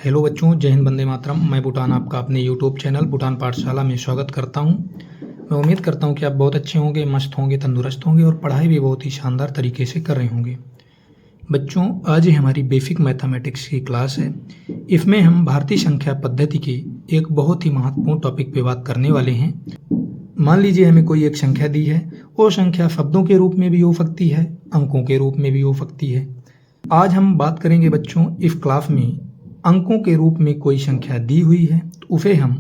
Hello बच्चों, जय हिंद, वंदे मातरम। मैं भूटान आपका अपने यूट्यूब चैनल भूटान पाठशाला में स्वागत करता हूं। मैं उम्मीद करता हूं कि आप बहुत अच्छे होंगे, मस्त होंगे, तंदुरुस्त होंगे और पढ़ाई भी बहुत ही शानदार तरीके से कर रहे होंगे। बच्चों, आज ही हमारी बेसिक मैथमेटिक्स की क्लास है। इसमें हम भारतीय संख्या पद्धति के एक बहुत ही महत्वपूर्ण टॉपिक पे बात करने वाले हैं। मान लीजिए हमें कोई एक संख्या दी है। वो संख्या शब्दों के रूप में भी हो सकती है, अंकों के रूप में भी हो सकती है। आज हम बात करेंगे बच्चों, इस क्लास में अंकों के रूप में कोई संख्या दी हुई है तो उसे हम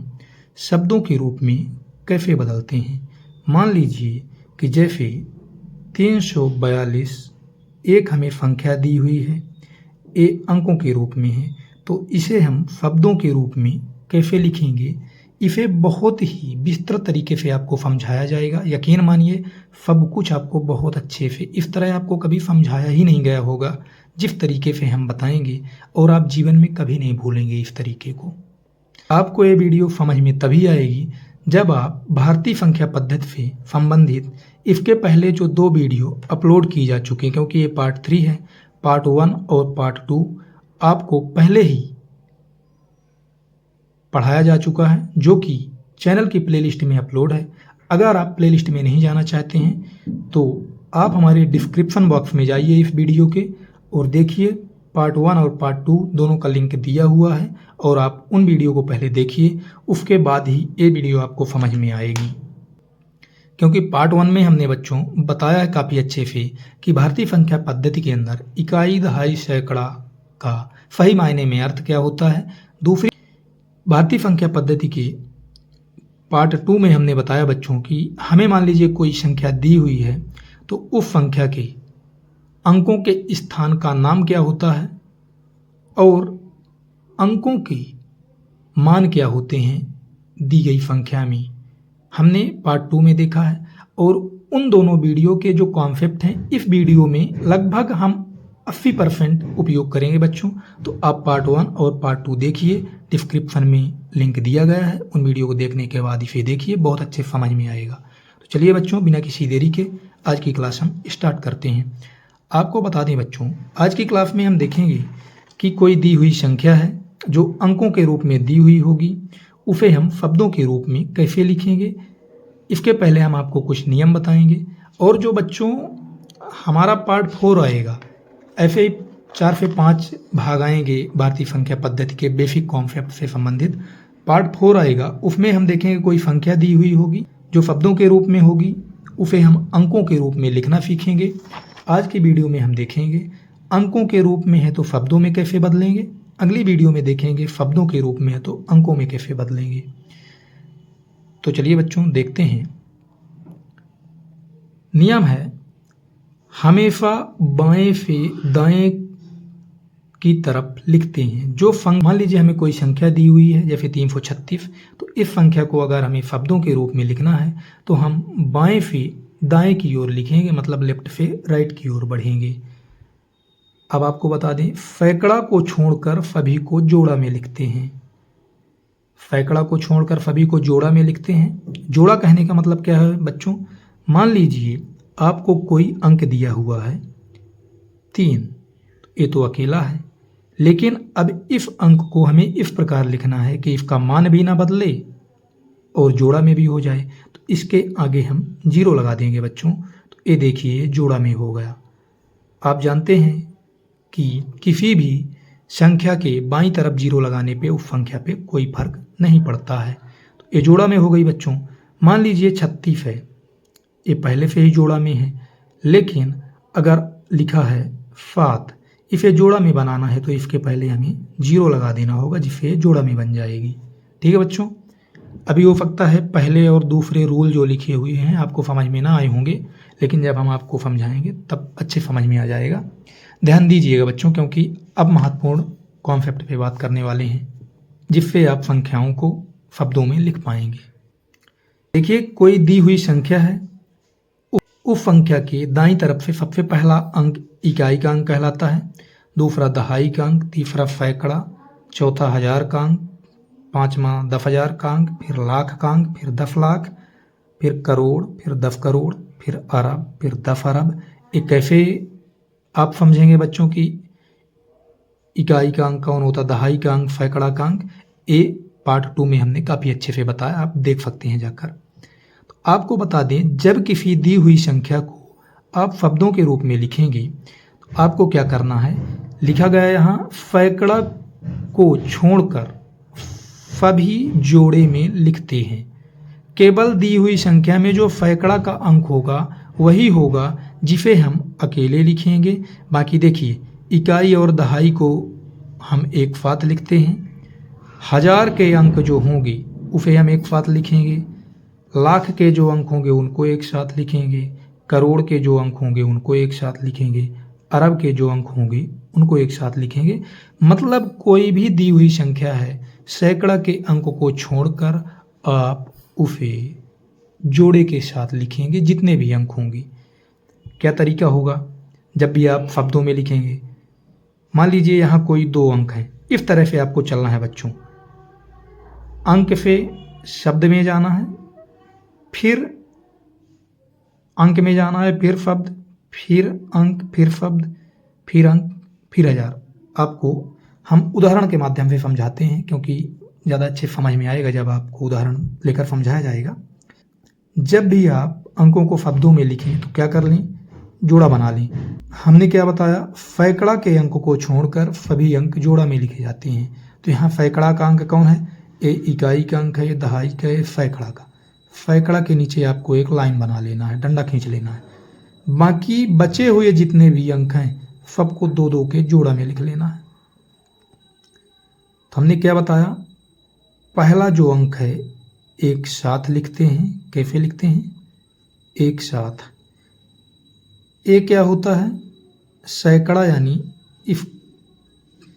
शब्दों के रूप में कैसे बदलते हैं। मान लीजिए कि जैसे 342 एक हमें संख्या दी हुई है, ये अंकों के रूप में है, तो इसे हम शब्दों के रूप में कैसे लिखेंगे, इसे बहुत ही विस्तृत तरीके से आपको समझाया जाएगा। यकीन मानिए, सब कुछ आपको बहुत अच्छे से, इस तरह आपको कभी समझाया ही नहीं गया होगा जिस तरीके से हम बताएंगे, और आप जीवन में कभी नहीं भूलेंगे इस तरीके को। आपको ये वीडियो समझ में तभी आएगी जब आप भारतीय संख्या पद्धति से संबंधित इसके पहले जो 2 वीडियो अपलोड की जा चुकी हैं, क्योंकि ये पार्ट 3 है, पार्ट 1 और पार्ट 2 आपको पहले ही पढ़ाया जा चुका है, जो कि चैनल की प्लेलिस्ट में अपलोड है। अगर आप प्लेलिस्ट में नहीं जाना चाहते हैं तो आप हमारे डिस्क्रिप्शन बॉक्स में जाइए इस वीडियो के और देखिए, पार्ट 1 और पार्ट 2 दोनों का लिंक दिया हुआ है, और आप उन वीडियो को पहले देखिए, उसके बाद ही ये वीडियो आपको समझ में आएगी। क्योंकि पार्ट 1 में हमने बच्चों बताया है काफ़ी अच्छे से कि भारतीय संख्या पद्धति के अंदर इकाई, दहाई, सैकड़ा का सही मायने में अर्थ क्या होता है। दूसरी भारतीय संख्या पद्धति के पार्ट 2 में हमने बताया बच्चों कि हमें मान लीजिए कोई संख्या दी हुई है, तो उस संख्या के अंकों के स्थान का नाम क्या होता है और अंकों के मान क्या होते हैं दी गई संख्या में, हमने पार्ट 2 में देखा है। और उन दोनों वीडियो के जो कॉन्सेप्ट हैं इस वीडियो में लगभग हम 80% उपयोग करेंगे बच्चों। तो आप पार्ट 1 और पार्ट 2 देखिए, डिस्क्रिप्शन में लिंक दिया गया है, उन वीडियो को देखने के बाद इसे देखिए, बहुत अच्छे समझ में आएगा। तो चलिए बच्चों, बिना किसी देरी के आज की क्लास हम स्टार्ट करते हैं। आपको बता दें बच्चों, आज की क्लास में हम देखेंगे कि कोई दी हुई संख्या है जो अंकों के रूप में दी हुई होगी, उसे हम शब्दों के रूप में कैसे लिखेंगे। इसके पहले हम आपको कुछ नियम बताएंगे, और जो बच्चों हमारा पार्ट 4 आएगा, ऐसे ही 4 से 5 भाग आएंगे भारतीय संख्या पद्धति के बेसिक कॉन्सेप्ट से संबंधित। पार्ट 4 आएगा, उसमें हम देखेंगे कोई संख्या दी हुई होगी जो शब्दों के रूप में होगी, उसे हम अंकों के रूप में लिखना सीखेंगे। आज की वीडियो में हम देखेंगे अंकों के रूप में है तो शब्दों में कैसे बदलेंगे, अगली वीडियो में देखेंगे शब्दों के रूप में है तो अंकों में कैसे बदलेंगे। तो चलिए बच्चों देखते हैं। नियम है, हमेशा बाएं से दाएं की तरफ लिखते हैं। जो मान लीजिए हमें कोई संख्या दी हुई है जैसे 336, तो इस संख्या को अगर हमें शब्दों के रूप में लिखना है तो हम बाएं से दाएं की ओर लिखेंगे, मतलब लेफ्ट से राइट की ओर बढ़ेंगे। अब आपको बता दें, सैकड़ा को छोड़कर सभी को जोड़ा में लिखते हैं। सैकड़ा को छोड़कर सभी को जोड़ा में लिखते हैं। जोड़ा कहने का मतलब क्या है बच्चों, मान लीजिए आपको कोई अंक दिया हुआ है 3, ये तो अकेला है, लेकिन अब इस अंक को हमें इस प्रकार लिखना है कि इसका मान भी ना बदले और जोड़ा में भी हो जाए, तो इसके आगे हम 0 लगा देंगे बच्चों। तो ये देखिए जोड़ा में हो गया। आप जानते हैं कि किसी भी संख्या के बाईं तरफ 0 लगाने पे उस संख्या पे कोई फर्क नहीं पड़ता है। तो ये जोड़ा में हो गई बच्चों। मान लीजिए 36 है, ये पहले से ही जोड़ा में है, लेकिन अगर लिखा है 7, इसे जोड़ा में बनाना है तो इसके पहले हमें 0 लगा देना होगा, जिससे जोड़ा में बन जाएगी। ठीक है बच्चों, अभी हो सकता है पहले और दूसरे रूल जो लिखे हुए हैं आपको समझ में ना आए होंगे, लेकिन जब हम आपको समझाएंगे तब अच्छे समझ में आ जाएगा। ध्यान दीजिएगा बच्चों, क्योंकि अब महत्वपूर्ण कॉन्सेप्ट पे बात करने वाले हैं जिससे आप संख्याओं को शब्दों में लिख पाएंगे। देखिए, कोई दी हुई संख्या है, उस संख्या के दाईं तरफ से सबसे पहला अंक इकाई का अंक कहलाता है, दूसरा दहाई का अंक, तीसरा सैकड़ा, चौथा 1000 का अंक, पांचवा 10,000 का अंक, फिर लाख का अंक, फिर 10 लाख, फिर करोड़, फिर 10 करोड़, फिर अरब, फिर 10 अरब। ये कैसे आप समझेंगे बच्चों की इकाई का अंक कौन होता है, दहाई का अंक, सैकड़ा का अंक, ये पार्ट 2 में हमने काफ़ी अच्छे से बताया, आप देख सकते हैं जाकर। तो आपको बता दें, जब किसी दी हुई संख्या को आप शब्दों के रूप में लिखेंगे तो आपको क्या करना है, लिखा गया है यहाँ सैकड़ा को छोड़कर सभी जोड़े में लिखते हैं। केवल दी हुई संख्या में जो सैकड़ा का अंक होगा वही होगा जिसे हम अकेले लिखेंगे। बाकी देखिए, इकाई और दहाई को हम एक साथ लिखते हैं, हजार के अंक जो होंगे उसे हम एक साथ लिखेंगे, लाख के जो अंक होंगे उनको एक साथ लिखेंगे, करोड़ के जो अंक होंगे उनको एक साथ लिखेंगे, अरब के जो अंक होंगे उनको एक साथ लिखेंगे। मतलब कोई भी दी हुई संख्या है, सैकड़ा के अंक को छोड़कर आप उसे जोड़े के साथ लिखेंगे जितने भी अंक होंगे। क्या तरीका होगा, जब भी आप शब्दों में लिखेंगे, मान लीजिए यहाँ कोई 2 अंक हैं, इस तरह से आपको चलना है बच्चों। अंक से शब्द में जाना है, फिर अंक में जाना है, फिर शब्द, फिर अंक, फिर शब्द, फिर अंक, फिर हजार। आपको हम उदाहरण के माध्यम से समझाते हैं क्योंकि ज़्यादा अच्छे समझ में आएगा जब आपको उदाहरण लेकर समझाया जाएगा। जब भी आप अंकों को शब्दों में लिखें तो क्या कर लें, जोड़ा बना लें। हमने क्या बताया, सैकड़ा के अंक को छोड़कर सभी अंक जोड़ा में लिखे जाते हैं। तो यहाँ सैकड़ा का अंक कौन है, ये इकाई का अंक है, ये दहाई का है, सैकड़ा का। सैकड़ा के नीचे आपको एक लाइन बना लेना है, डंडा खींच लेना है। बाकी बचे हुए जितने भी अंक हैं सबको 2-2 के जोड़ा में लिख लेना है। तो हमने क्या बताया, पहला जो अंक है एक साथ लिखते हैं। कैसे लिखते हैं, एक साथ। ये क्या होता है, सैकड़ा, यानी इफ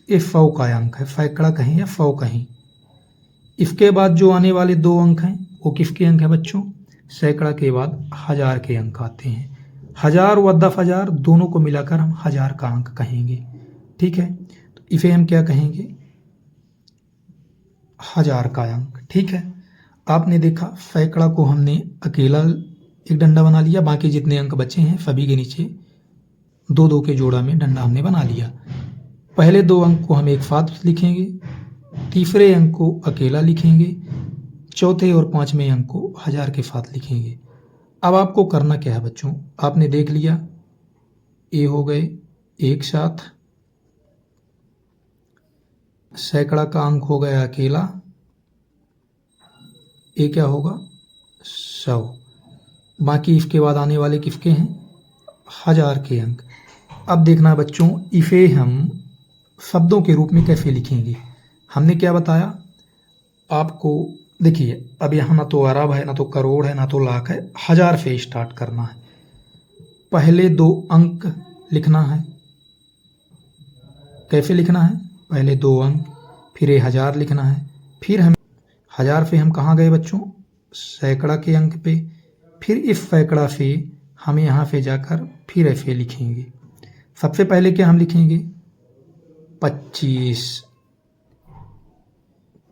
100 का अंक है, सैकड़ा कहें या 100 कहें। इसके बाद जो आने वाले 2 अंक हैं वो किसके अंक हैं बच्चों, सैकड़ा के बाद हजार के अंक आते हैं। हजार व 10,000 दोनों को मिलाकर हम हजार का अंक कहेंगे। ठीक है, तो इसे हम क्या कहेंगे, हजार का अंक। ठीक है, आपने देखा सैकड़ा को हमने अकेला एक डंडा बना लिया, बाकी जितने अंक बचे हैं सभी के नीचे 2-2 के जोड़ा में डंडा हमने बना लिया। पहले 2 अंक को हम एक साथ लिखेंगे, तीसरे अंक को अकेला लिखेंगे, चौथे और 5वें अंक को हजार के साथ लिखेंगे। अब आपको करना क्या है बच्चों, आपने देख लिया ये हो गए एक साथ, सैकड़ा का अंक हो गया अकेला, ये क्या होगा 100। बाकी इसके बाद आने वाले किसके हैं, हजार के अंक। अब देखना बच्चों, इसे हम शब्दों के रूप में कैसे लिखेंगे। हमने क्या बताया आपको, देखिए अब यहाँ ना तो अरब है, ना तो करोड़ है, ना तो लाख है, हजार से स्टार्ट करना है। पहले 2 अंक लिखना है। कैसे लिखना है, पहले 2 अंक, फिर ये हजार लिखना है, फिर हम हजार से हम कहाँ गए बच्चों, सैकड़ा के अंक पे, फिर इस सैकड़ा से हम यहाँ से जाकर फिर ऐसे लिखेंगे। सबसे पहले क्या हम लिखेंगे 25,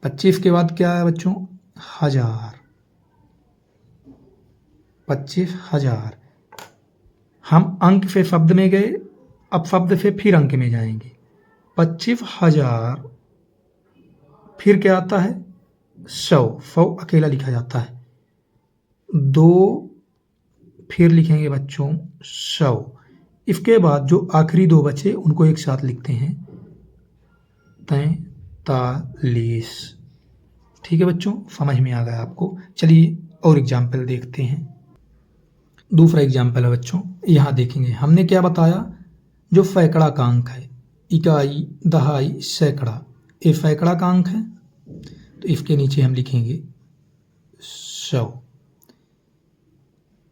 25 के बाद क्या है बच्चों, हजार, 25,000। हम अंक से शब्द में गए, अब शब्द से फिर अंक में जाएंगे। 25,000, फिर क्या आता है 100 अकेला लिखा जाता है। 2 फिर लिखेंगे बच्चों 100। इसके बाद जो आखिरी 2 बचे उनको एक साथ लिखते हैं 43। ठीक है बच्चों, समझ में आ गया आपको। चलिए और एग्जाम्पल देखते हैं। दूसरा एग्जाम्पल है बच्चों, यहाँ देखेंगे हमने क्या बताया, जो सैकड़ा का अंक है, इकाई, दहाई, सैकड़ा, ये सैकड़ा का अंक है, तो इसके नीचे हम लिखेंगे 100।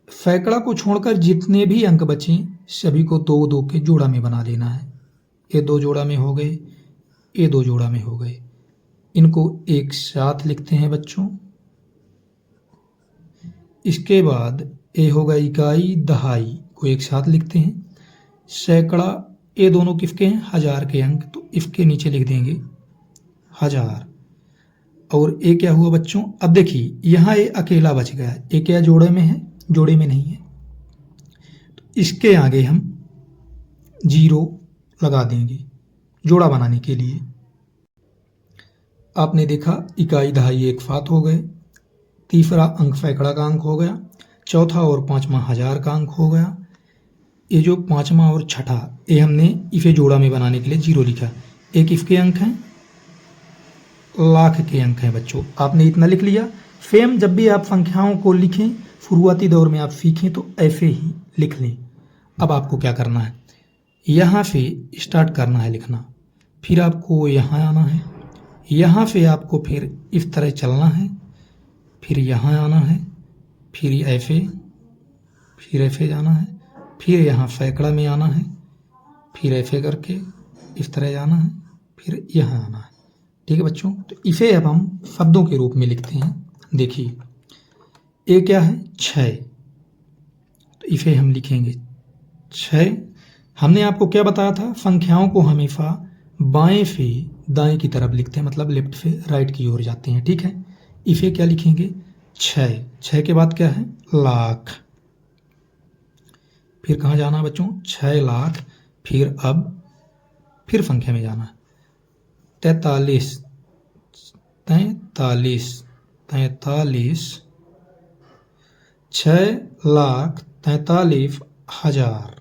सैकड़ा को छोड़कर जितने भी अंक बचे सभी को 2-2 के जोड़ा में बना लेना है। ये 2 जोड़ा में हो गए, ये 2 जोड़ा में हो गए, इनको एक साथ लिखते हैं बच्चों। इसके बाद ये होगा इकाई, दहाई को एक साथ लिखते हैं। सैकड़ा, ये दोनों किसके हैं, हजार के अंक, तो इसके नीचे लिख देंगे हजार। और ये क्या हुआ बच्चों, अब देखिए यहाँ ये अकेला बच गया, ये क्या जोड़े में है, जोड़े में नहीं है, तो इसके आगे हम 0 लगा देंगे। जोड़ा बनाने के लिए। आपने देखा इकाई, दहाई, एक फात हो गए, तीसरा अंक सैकड़ा का अंक हो गया, चौथा और पांचवा हजार का अंक हो गया। ये जो पांचवा और छठा, ये हमने इसे जोड़ा में बनाने के लिए 0 लिखा। एक इसके अंक हैं, लाख के अंक हैं बच्चों। आपने इतना लिख लिया। सेम जब भी आप संख्याओं को लिखें, शुरुआती दौर में आप सीखें तो ऐसे ही लिख लें। अब आपको क्या करना है, यहाँ से स्टार्ट करना है लिखना, फिर आपको यहाँ आना है, यहाँ से आपको फिर इस तरह चलना है, फिर यहाँ आना है, फिर ऐसे जाना है, फिर यहाँ सैकड़ा में आना है, फिर ऐसे करके इस तरह जाना है, फिर यहाँ आना है। ठीक है बच्चों, तो इसे अब हम शब्दों के रूप में लिखते हैं। देखिए, ये क्या है, 6, तो इसे हम लिखेंगे 6। हमने आपको क्या बताया था, संख्याओं को हमेशा बाएं से दाएं की तरफ लिखते हैं, मतलब लेफ्ट से राइट की ओर जाते हैं। ठीक है, इसे क्या लिखेंगे, 6। 6 के बाद क्या है, लाख। फिर कहाँ जाना है बच्चों, 6 लाख। फिर संख्या में जाना है, 43, 6,43,43,000।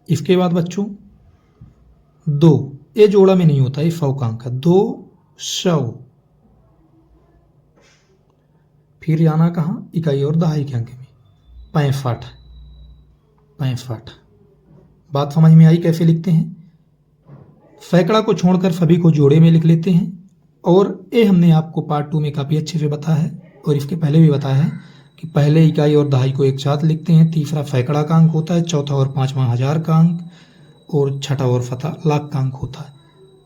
इसके बाद बच्चों 2, ये जोड़ा में नहीं होता, ये 100 का अंक है, 200। फिर जाना कहाँ, इकाई और दहाई के अंक में, 65। बात समझ में आई कैसे लिखते हैं। सैकड़ा को छोड़कर सभी को जोड़े में लिख लेते हैं। और ये हमने आपको पार्ट 2 में काफ़ी अच्छे से बताया है, और इसके पहले भी बताया है कि पहले इकाई और दहाई को एक साथ लिखते हैं, तीसरा सैकड़ा का अंक होता है, चौथा और पांचवा हजार का अंक, और छठा और सता लाख का अंक होता है।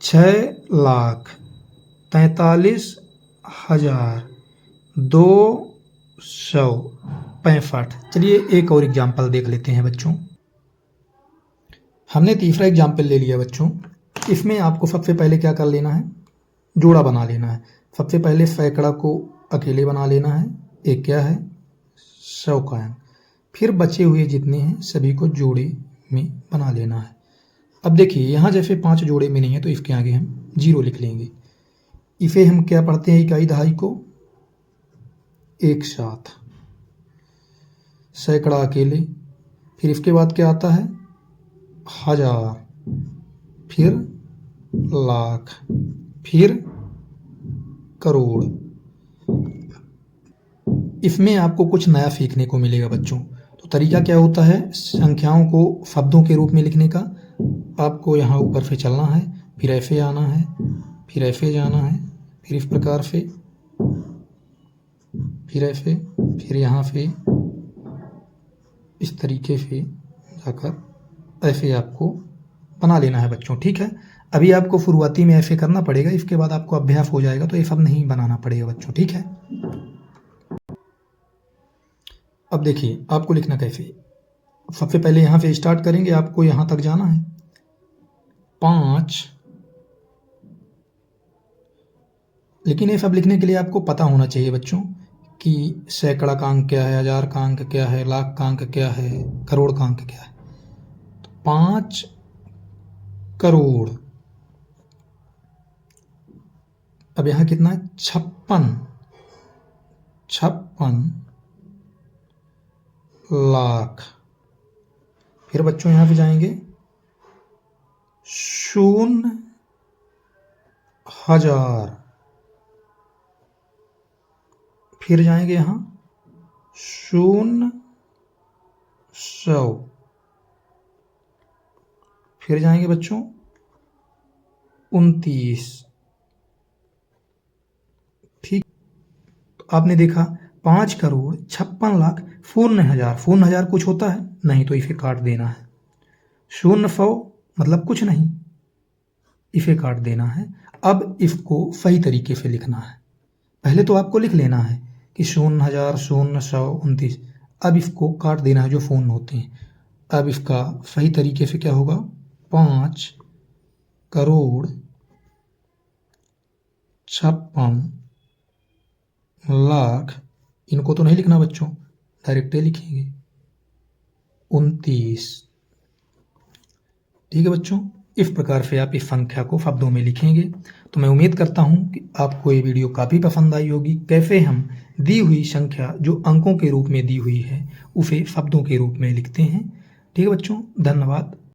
6,43,265। चलिए एक और एग्जाम्पल देख लेते हैं बच्चों। हमने तीसरा एग्जाम्पल ले लिया बच्चों। इसमें आपको सबसे पहले क्या कर लेना है, जोड़ा बना लेना है। सबसे पहले सैकड़ा को अकेले बना लेना है, एक क्या है, 100 का अंक। फिर बचे हुए जितने हैं सभी को जोड़े में बना लेना है। अब देखिए, यहाँ जैसे 5 जोड़े में नहीं है तो इसके आगे हम 0 लिख लेंगे। इसे हम क्या पढ़ते हैं, इकाई दहाई को एक साथ, सैकड़ा अकेले, फिर इसके बाद क्या आता है, हजार, फिर लाख, फिर करोड़। इसमें आपको कुछ नया सीखने को मिलेगा बच्चों। तो तरीका क्या होता है, संख्याओं को शब्दों के रूप में लिखने का। आपको यहाँ ऊपर से चलना है, फिर ऐसे आना है, फिर ऐसे जाना है, फिर इस प्रकार से, फिर ऐसे, फिर यहाँ से इस तरीके से जाकर ऐसे आपको बना लेना है बच्चों। ठीक है, अभी आपको शुरुआती में ऐसे करना पड़ेगा, इसके बाद आपको अभ्यास हो जाएगा तो ये सब नहीं बनाना पड़ेगा बच्चों। ठीक है, अब देखिए आपको लिखना कैसे। सबसे पहले यहाँ से स्टार्ट करेंगे, आपको यहाँ तक जाना है 5। लेकिन ये सब लिखने के लिए आपको पता होना चाहिए बच्चों कि सैकड़ा का अंक क्या है, हजार का अंक क्या है, लाख का अंक क्या है, करोड़ का अंक क्या है। तो 5 करोड़। अब यहाँ कितना है, 56 लाख। फिर बच्चों यहाँ पे जाएंगे 0,000। फिर जाएंगे यहाँ 0,100। फिर जाएंगे बच्चों 29। ठीक, तो आपने देखा 5,56,00,000 0,000। 0,000 कुछ होता है नहीं, तो इसे काट देना है। 0,100 मतलब कुछ नहीं, इसे काट देना है। अब इसको सही तरीके से लिखना है। पहले तो आपको लिख लेना है कि 0,000, 0,100, 29। अब इसको काट देना है जो फोन होते हैं। अब इसका सही तरीके से क्या होगा, 5,56,00,000। इनको तो नहीं लिखना बच्चों, डायरेक्ट लिखेंगे 29। ठीक है बच्चों, इस प्रकार से आप इस संख्या को शब्दों में लिखेंगे। तो मैं उम्मीद करता हूँ कि आपको ये वीडियो काफ़ी पसंद आई होगी। कैसे हम दी हुई संख्या जो अंकों के रूप में दी हुई है उसे शब्दों के रूप में लिखते हैं। ठीक है बच्चों, धन्यवाद।